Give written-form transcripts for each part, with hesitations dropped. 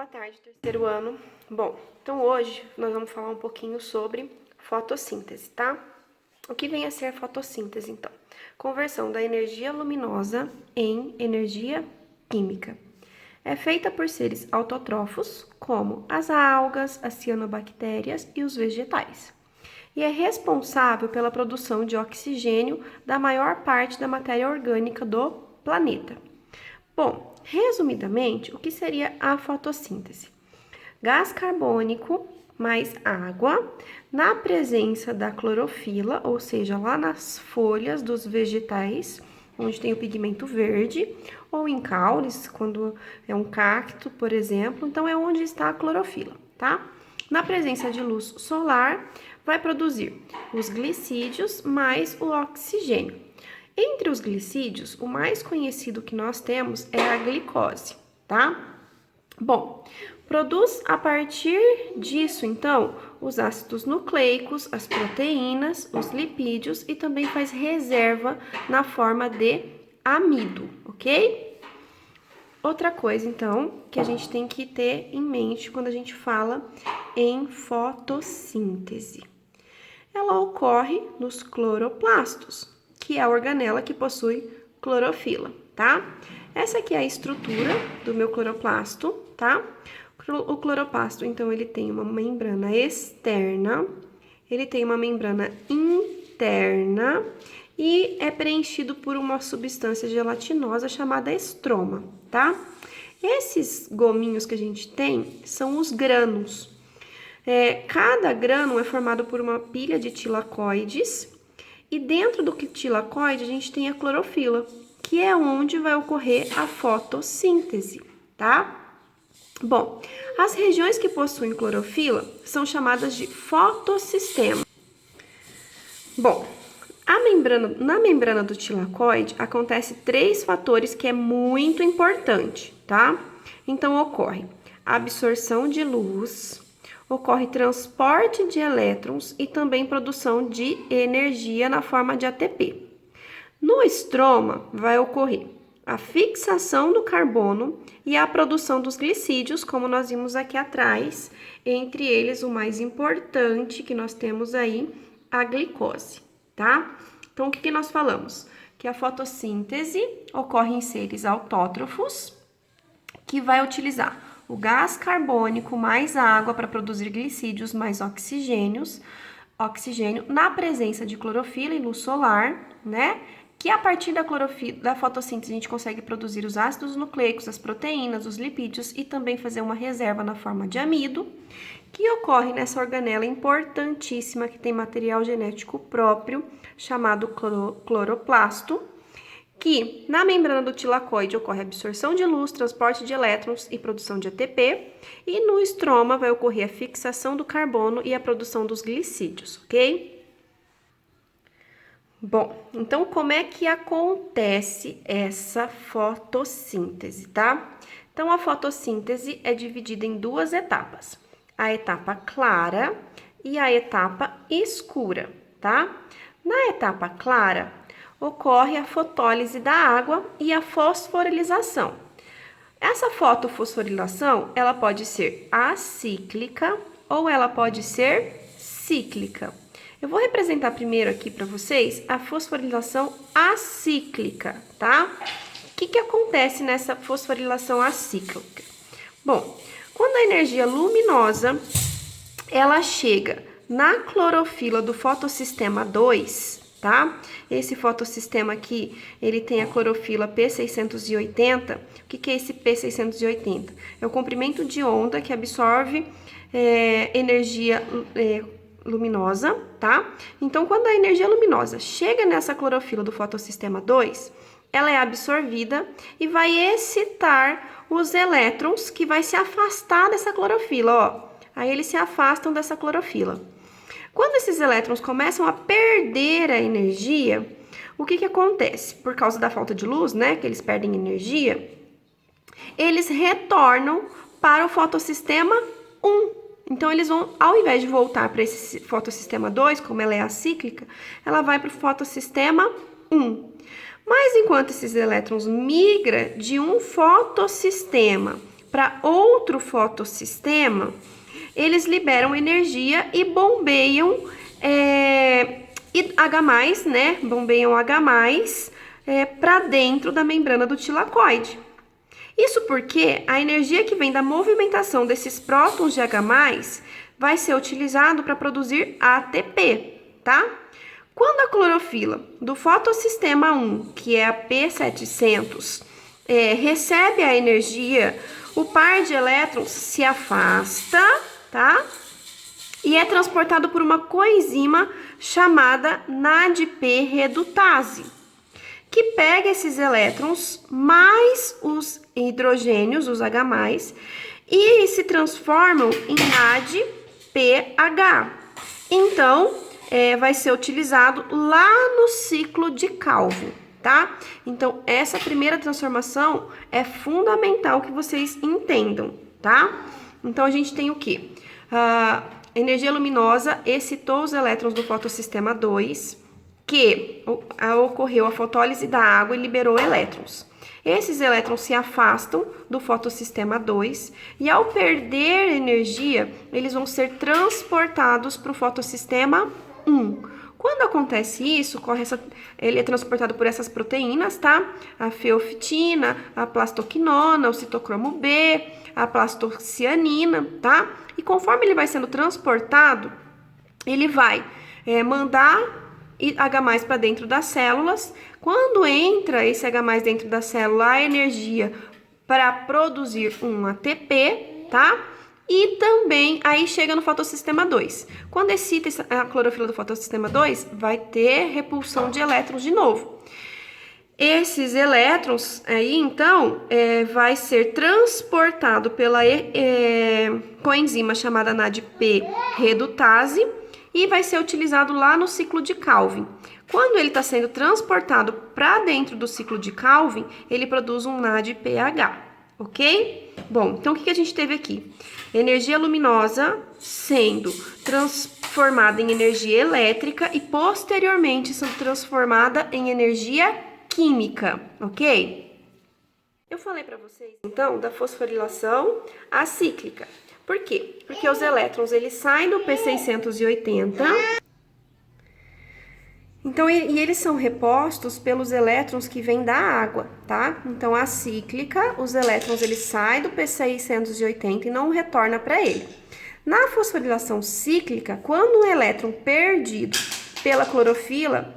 tarde, terceiro ano. Bom, então hoje nós vamos falar um pouquinho sobre fotossíntese, tá? O que vem a ser a fotossíntese, então? Conversão da energia luminosa em energia química. É feita por seres autótrofos, como as algas, as cianobactérias e os vegetais. E é responsável pela produção de oxigênio da maior parte da matéria orgânica do planeta. Bom, resumidamente, o que seria a fotossíntese? Gás carbônico mais água na presença da clorofila, ou seja, lá nas folhas dos vegetais, onde tem o pigmento verde, ou em caules, quando é um cacto, por exemplo, então é onde está a clorofila, tá? Na presença de luz solar, vai produzir os glicídios mais o oxigênio. Entre os glicídios, o mais conhecido que nós temos é a glicose, tá? Bom, produz a partir disso, então, os ácidos nucleicos, as proteínas, os lipídios e também faz reserva na forma de amido, ok? Outra coisa, então, que a gente tem que ter em mente quando a gente fala em fotossíntese. Ela ocorre nos cloroplastos, que é a organela que possui clorofila, tá? Essa aqui é a estrutura do meu cloroplasto, tá? O cloroplasto, então, ele tem uma membrana externa, ele tem uma membrana interna e é preenchido por uma substância gelatinosa chamada estroma, tá? Esses gominhos que a gente tem são os grânulos. Cada grânulo é formado por uma pilha de tilacoides e dentro do tilacoide a gente tem a clorofila, que é onde vai ocorrer a fotossíntese, tá? Bom, as regiões que possuem clorofila são chamadas de fotossistema. Bom, na membrana do tilacoide acontece 3 fatores que é muito importante, tá? Então ocorre a absorção de luz, ocorre transporte de elétrons e também produção de energia na forma de ATP. No estroma vai ocorrer a fixação do carbono e a produção dos glicídios, como nós vimos aqui atrás, entre eles o mais importante que nós temos aí, a glicose, tá? Então, o que nós falamos? Que a fotossíntese ocorre em seres autótrofos, que vai utilizar o gás carbônico mais a água para produzir glicídios mais oxigênio na presença de clorofila e luz solar, né? Que a partir da fotossíntese a gente consegue produzir os ácidos nucleicos, as proteínas, os lipídios e também fazer uma reserva na forma de amido, que ocorre nessa organela importantíssima que tem material genético próprio, chamado cloroplasto, que na membrana do tilacoide ocorre a absorção de luz, transporte de elétrons e produção de ATP, e no estroma vai ocorrer a fixação do carbono e a produção dos glicídios, ok? Bom, então como é que acontece essa fotossíntese, tá? Então a fotossíntese é dividida em 2 etapas, a etapa clara e a etapa escura, tá? Na etapa clara, ocorre a fotólise da água e a fosforilização. Essa fotofosforilação, ela pode ser acíclica ou ela pode ser cíclica. Eu vou representar primeiro aqui para vocês a fosforilação acíclica, tá? O que acontece nessa fosforilação acíclica? Bom, quando a energia luminosa, ela chega na clorofila do fotossistema 2, tá? Esse fotossistema aqui, ele tem a clorofila P680. O que é esse P680? É o comprimento de onda que absorve energia luminosa, tá? Então, quando a energia luminosa chega nessa clorofila do fotossistema 2, ela é absorvida e vai excitar os elétrons que vai se afastar dessa clorofila, ó. Aí eles se afastam dessa clorofila. Quando esses elétrons começam a perder a energia, o que acontece? Por causa da falta de luz, né, que eles perdem energia, eles retornam para o fotossistema 1. Então, eles vão, ao invés de voltar para esse fotossistema 2, como ela é acíclica, ela vai para o fotossistema 1. Mas enquanto esses elétrons migram de um fotossistema para outro fotossistema, eles liberam energia e bombeiam H+, né? Bombeiam H+, para dentro da membrana do tilacoide. Isso porque a energia que vem da movimentação desses prótons de H+, vai ser utilizado para produzir ATP, tá? Quando a clorofila do fotossistema 1, que é a P700, recebe a energia, o par de elétrons se afasta, tá? E é transportado por uma coenzima chamada NADP redutase, que pega esses elétrons mais os hidrogênios, os H+, e se transformam em NADPH. Então, vai ser utilizado lá no ciclo de Calvin, tá? Então, essa primeira transformação é fundamental que vocês entendam, tá? Então, a gente tem o quê? Energia luminosa excitou os elétrons do fotossistema 2, que ocorreu a fotólise da água e liberou elétrons. Esses elétrons se afastam do fotossistema 2 e, ao perder energia, eles vão ser transportados para o fotossistema 1. Quando acontece isso, ele é transportado por essas proteínas, tá? A feofitina, a plastoquinona, o citocromo B, a plastocianina, tá? E conforme ele vai sendo transportado, ele vai mandar H+ para dentro das células. Quando entra esse H+ dentro da célula, a energia para produzir um ATP, tá? E também aí chega no fotossistema 2. Quando excita a clorofila do fotossistema 2, vai ter repulsão de elétrons de novo. Esses elétrons aí, então, vai ser transportado pela coenzima chamada NADP redutase e vai ser utilizado lá no ciclo de Calvin. Quando ele está sendo transportado para dentro do ciclo de Calvin, ele produz um NADPH, ok? Bom, então o que a gente teve aqui? Energia luminosa sendo transformada em energia elétrica e posteriormente sendo transformada em energia química, ok? Eu falei para vocês, então, da fosforilação acíclica. Por quê? Porque os elétrons, eles saem do P680, então, e eles são repostos pelos elétrons que vêm da água, tá? Então, a cíclica, os elétrons, eles saem do P680 e não retornam para ele. Na fosforilação cíclica, quando um elétron pela clorofila,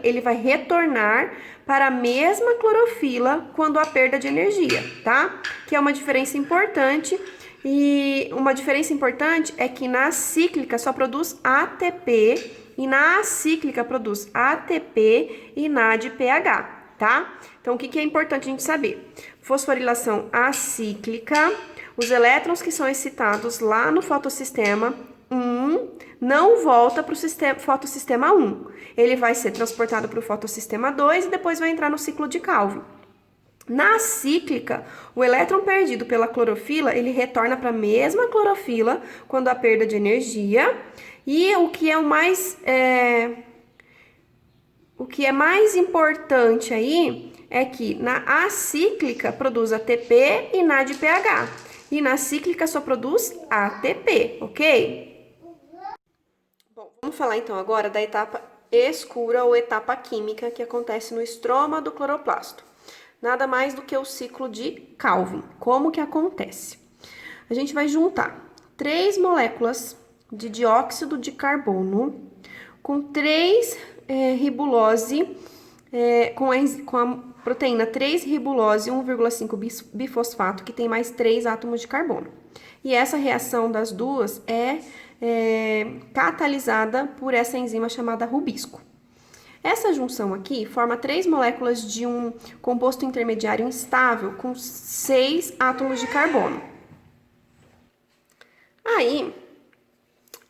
ele vai retornar para a mesma clorofila quando há perda de energia, tá? Que é uma diferença importante. E uma diferença importante é que na cíclica só produz ATP e na acíclica produz ATP e NADPH, tá? Então, o que é importante a gente saber? Fosforilação acíclica, os elétrons que são excitados lá no fotossistema 1 não volta para o fotossistema 1. Ele vai ser transportado para o fotossistema 2 e depois vai entrar no ciclo de Calvin. Na cíclica, o elétron perdido pela clorofila, ele retorna para a mesma clorofila quando há perda de energia. E o que é mais importante aí é que na acíclica produz ATP e NADPH. E na cíclica só produz ATP, ok? Bom, vamos falar então agora da etapa escura ou etapa química que acontece no estroma do cloroplasto. Nada mais do que o ciclo de Calvin. Como que acontece? A gente vai juntar 3 moléculas de dióxido de carbono com 3 ribulose, com a proteína 3-ribulose 1,5 bifosfato, que tem mais 3 átomos de carbono. E essa reação das duas é catalisada por essa enzima chamada rubisco. Essa junção aqui forma 3 moléculas de um composto intermediário instável com 6 átomos de carbono. Aí,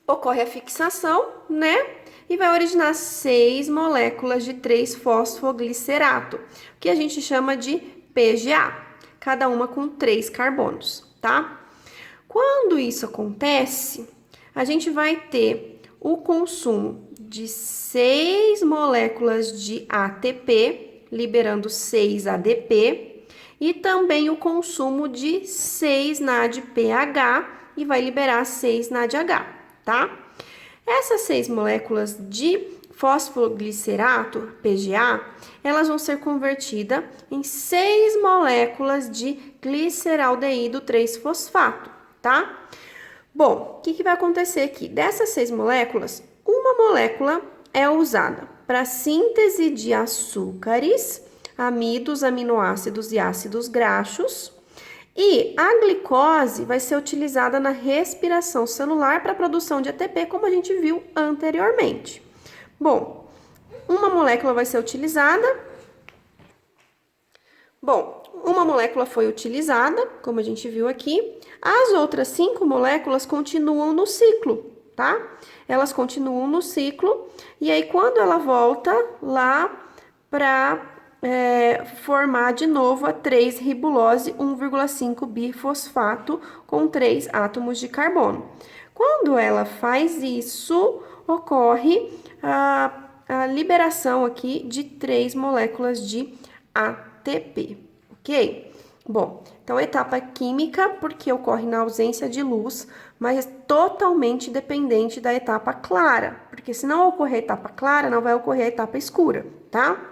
ocorre a fixação, né? E vai originar 6 moléculas de 3-fosfoglicerato, que a gente chama de PGA, cada uma com 3 carbonos, tá? Quando isso acontece, a gente vai ter o consumo de 6 moléculas de ATP, liberando 6 ADP, e também o consumo de 6 NADPH e vai liberar 6 NADH, tá? Essas 6 moléculas de fosfoglicerato, PGA, elas vão ser convertidas em 6 moléculas de gliceraldeído 3-fosfato, tá? Bom, o que vai acontecer aqui? Dessas 6 moléculas, uma molécula é usada para síntese de açúcares, amidos, aminoácidos e ácidos graxos, e a glicose vai ser utilizada na respiração celular para a produção de ATP, como a gente viu anteriormente. Bom, uma molécula vai ser utilizada. Bom, uma molécula foi utilizada, como a gente viu aqui. As outras 5 moléculas continuam no ciclo, tá? Elas continuam no ciclo. E aí, quando ela volta lá para formar de novo a 3-ribulose 1,5-bifosfato com 3 átomos de carbono. Quando ela faz isso, ocorre a liberação aqui de 3 moléculas de ATP, ok? Bom, então etapa química, porque ocorre na ausência de luz, mas totalmente dependente da etapa clara, porque se não ocorrer a etapa clara, não vai ocorrer a etapa escura, tá?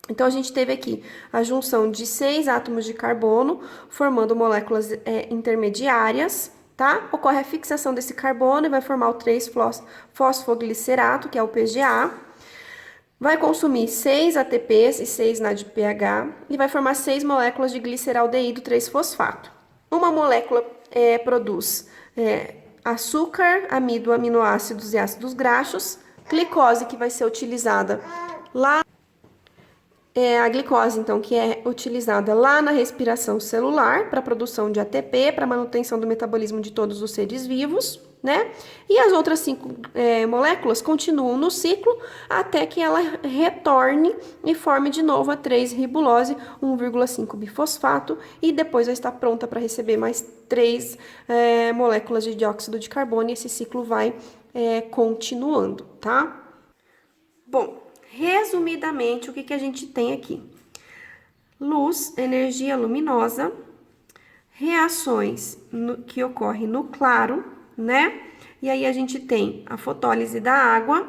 Então, a gente teve aqui a junção de 6 átomos de carbono, formando moléculas intermediárias, tá? Ocorre a fixação desse carbono e vai formar o 3-fosfoglicerato, que é o PGA. Vai consumir 6 ATPs e 6 NADPH e vai formar 6 moléculas de gliceraldeído 3-fosfato. Uma molécula produz açúcar, amido, aminoácidos e ácidos graxos, glicose que vai ser utilizada lá. A glicose, então, que é utilizada lá na respiração celular para a produção de ATP, para manutenção do metabolismo de todos os seres vivos, né? E as outras 5 moléculas continuam no ciclo até que ela retorne e forme de novo a 3-ribulose 1,5-bifosfato e depois vai estar pronta para receber mais 3 moléculas de dióxido de carbono e esse ciclo vai continuando, tá? Bom, resumidamente, o que a gente tem aqui? Luz, energia luminosa, reações que ocorrem no claro, né? E aí a gente tem a fotólise da água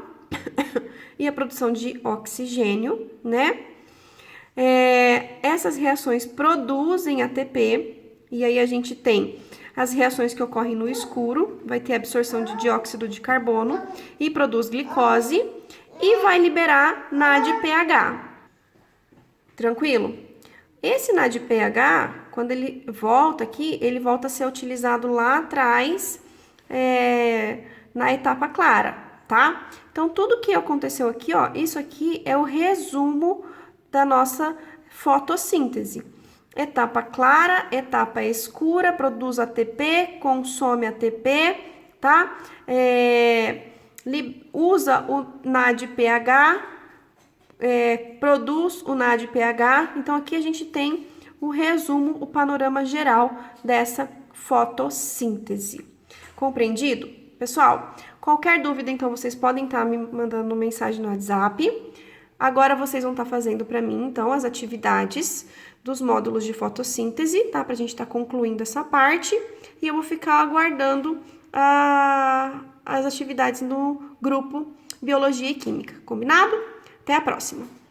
e a produção de oxigênio, né? Essas reações produzem ATP, e aí a gente tem as reações que ocorrem no escuro, vai ter absorção de dióxido de carbono e produz glicose, e vai liberar NADPH. Tranquilo? Esse NADPH, quando ele volta aqui, ele volta a ser utilizado lá atrás, na etapa clara, tá? Então, tudo que aconteceu aqui, ó, isso aqui é o resumo da nossa fotossíntese. Etapa clara, etapa escura, produz ATP, consome ATP, tá? Usa o NADPH, produz o NADPH. Então, aqui a gente tem o resumo, o panorama geral dessa fotossíntese. Compreendido? Pessoal, qualquer dúvida, então, vocês podem estar me mandando mensagem no WhatsApp. Agora, vocês vão estar fazendo para mim, então, as atividades dos módulos de fotossíntese, tá? Pra gente estar concluindo essa parte. E eu vou ficar aguardando as atividades no grupo Biologia e Química. Combinado? Até a próxima!